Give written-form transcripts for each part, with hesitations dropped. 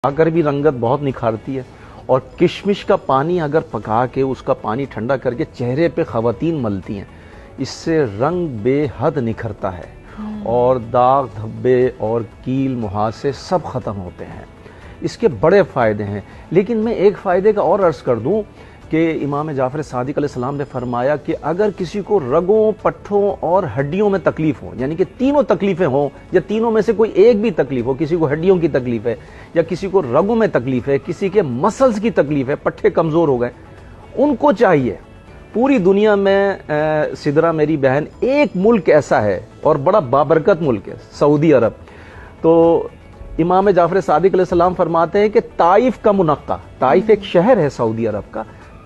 आकर भी रंगत बहुत निखारती है। और किशमिश का पानी अगर पका के उसका पानी ठंडा करके चेहरे पे ख़वातीन मलती हैं, इससे रंग बेहद निखरता है और दाग धब्बे और कील मुहासे सब ख़त्म होते हैं। इसके बड़े फ़ायदे हैं। लेकिन मैं एक फ़ायदे का और अर्ज़ कर दूं कि इमाम जाफ़र सादिक अलैहिस्सलाम ने फरमाया कि अगर किसी को रगों, पट्ठों और हड्डियों में तकलीफ हो, यानी कि तीनों तकलीफ़ें हों या तीनों में से कोई एक भी तकलीफ हो, किसी को हड्डियों की तकलीफ है या किसी को रगों में तकलीफ है, किसी के मसल्स की तकलीफ है, पट्ठे कमज़ोर हो गए, उनको चाहिए। पूरी दुनिया में सिदरा मेरी बहन एक मुल्क ऐसा है और बड़ा बाबरकत मुल्क है, सऊदी अरब। तो इमाम जाफ़र सादिक अलैहिस्सलाम फरमाते हैं कि ताइफ का मुनक्का, ताइफ एक शहर है सऊदी अरब का,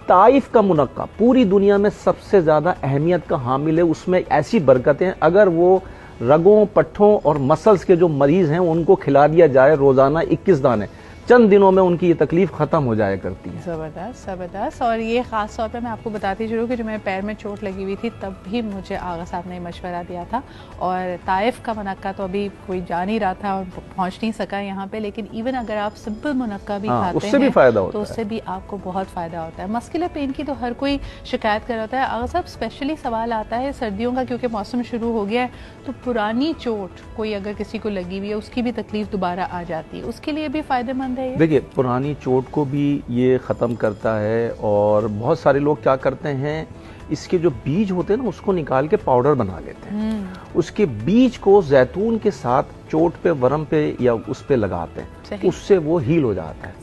ताइफ का मुनक्का पूरी दुनिया में सबसे ज़्यादा अहमियत का हामिल है। उसमें ऐसी बरकतें, अगर वो रगों, पट्ठों और मसल्स के जो मरीज़ हैं उनको खिला दिया जाए रोज़ाना 21 दाने, चंद दिनों में उनकी ये तकलीफ ख़त्म हो जाया करती है। ज़बरदस्त ज़बरदस्त। और ये ख़ास तौर पे मैं आपको बताती चलूँ कि जो मेरे पैर में चोट लगी हुई थी तब भी मुझे आगा साहब ने मशवरा दिया था। और ताइफ का मुनक्का तो अभी कोई जा नहीं रहा था और पहुँच नहीं सका यहाँ पे, लेकिन इवन अगर आप सिंपल मुनक्का भी खाते उससे भी फ़ायदा होता तो उससे भी आपको बहुत फ़ायदा होता है। मस्कुलर पेन की तो हर कोई शिकायत कर रहा है। आगा साहब, स्पेशली सवाल आता है सर्दियों का, क्योंकि मौसम शुरू हो गया है, तो पुरानी चोट कोई अगर किसी को लगी हुई है, उसकी भी तकलीफ दोबारा आ जाती है, उसके लिए भी फ़ायदेमंद है ये? देखिए, पुरानी चोट को भी ये ख़त्म करता है। और बहुत सारे लोग क्या करते हैं, इसके जो बीज होते हैं ना उसको निकाल के पाउडर बना लेते हैं, उसके बीज को जैतून के साथ चोट पे, वरम पे या उस पे लगाते हैं, उससे वो हील हो जाता है,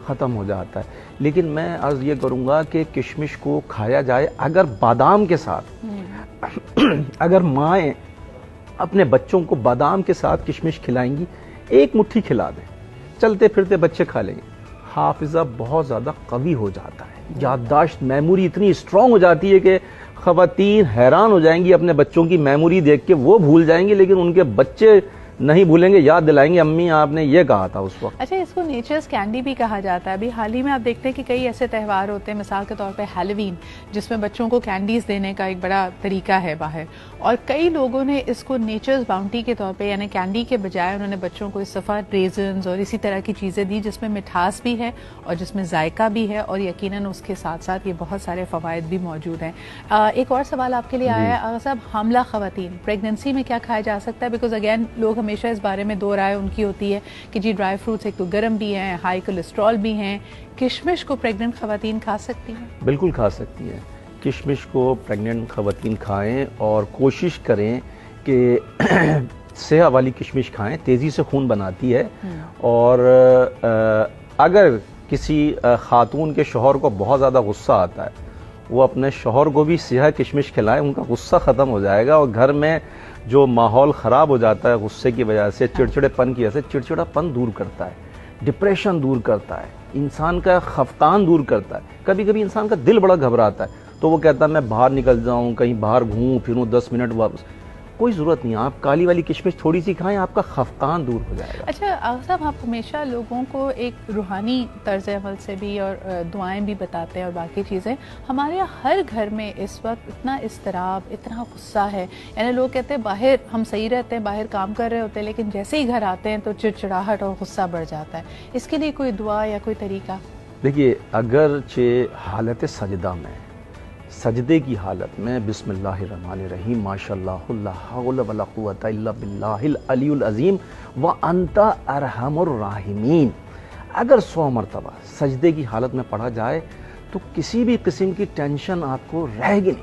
ख़त्म हो जाता है। लेकिन मैं अर्ज़ ये करूँगा कि किशमिश को खाया जाए अगर बादाम के साथ। अगर माएँ अपने बच्चों को बादाम के साथ किशमिश खिलाएंगी, एक मुट्ठी खिला दें, चलते फिरते बच्चे खा लेंगे, हाफिज़ा बहुत ज़्यादा कवी हो जाता है, याददाश्त, मेमोरी इतनी स्ट्रॉन्ग हो जाती है कि ख़वातीन हैरान हो जाएंगी अपने बच्चों की मेमोरी देख के। वो भूल जाएंगे लेकिन उनके बच्चे नहीं भूलेंगे, याद दिलाएंगे अम्मी आपने ये कहा था उस वक्त। अच्छा, इसको नेचर्स कैंडी भी कहा जाता है। अभी हाल ही में आप देखते हैं कि कई ऐसे त्यौहार होते हैं, मिसाल के तौर पे हैलोवीन, जिसमें बच्चों को कैंडीज देने का एक बड़ा तरीका है बाहर, और कई लोगों ने इसको नेचर्स बाउंटी के तौर पे, यानी कैंडी के बजाय उन्होंने बच्चों को इस दफ़ा रेजन्स और इसी तरह की चीज़ें दी जिसमें मिठास भी है और जिसमें जायका भी है, और यकीनन उसके साथ साथ ये बहुत सारे फ़वाइद भी मौजूद हैं। एक और सवाल आपके लिए आया है आगा साहब, हामला ख़वातीन प्रेगनेंसी में क्या खाया जा सकता है? बिकॉज अगेन लोग हमेशा इस बारे में दो राय उनकी होती है कि जी ड्राई फ्रूट्स एक तो गर्म भी हैं, हाई कोलेस्ट्रॉल भी हैं, किशमिश को प्रेग्नेंट ख़वातीन खा सकती हैं? बिल्कुल खा सकती हैं। किशमिश को प्रेग्नेंट ख़वातीन खाएं और कोशिश करें कि सेहा वाली किशमिश खाएं, तेज़ी से खून बनाती है। और अगर किसी खातून के शौहर को बहुत ज़्यादा गुस्सा आता है, वो अपने शौहर को भी सेहा किशमिश खिलाएं, उनका गुस्सा ख़त्म हो जाएगा। और घर में जो माहौल ख़राब हो जाता है गुस्से की वजह से, चिड़चिड़ेपन की वजह से, चिड़चिड़ापन दूर करता है, डिप्रेशन दूर करता है, इंसान का खफकान दूर करता है। कभी कभी इंसान का दिल बड़ा घबराता है तो वो कहता है मैं बाहर निकल जाऊं, कहीं बाहर घूमूं फिरूं 10 मिनट वापस। कोई ज़रूरत नहीं, आप काली वाली किशमिश थोड़ी सी खाएं, आपका खफकान दूर हो जाएगा। अच्छा आगा साहब, आप हमेशा लोगों को एक रूहानी तर्ज अमल से भी और दुआएं भी बताते हैं और बाकी चीज़ें। हमारे यहाँ हर घर में इस वक्त इतना इस्तराब, इतना गुस्सा है, यानी लोग कहते हैं बाहर हम सही रहते हैं, बाहर काम कर रहे होते हैं, लेकिन जैसे ही घर आते हैं तो चिड़चिड़ाहट और गुस्सा बढ़ जाता है। इसके लिए कोई दुआ या कोई तरीका? देखिए, अगरचे हालत सजदा में, सजदे की हालत में बिस्मिल्लाहिर्रहमानिर्रहीम माशअल्लाह ला हौला वला कुव्वता इल्ला बिल्लाहिल अलीयुल अज़ीम व अंता अरहमुर राहिमीन, अगर 100 मरतबा सजदे की हालत में पढ़ा जाए तो किसी भी किस्म की टेंशन आपको रहेगी नहीं।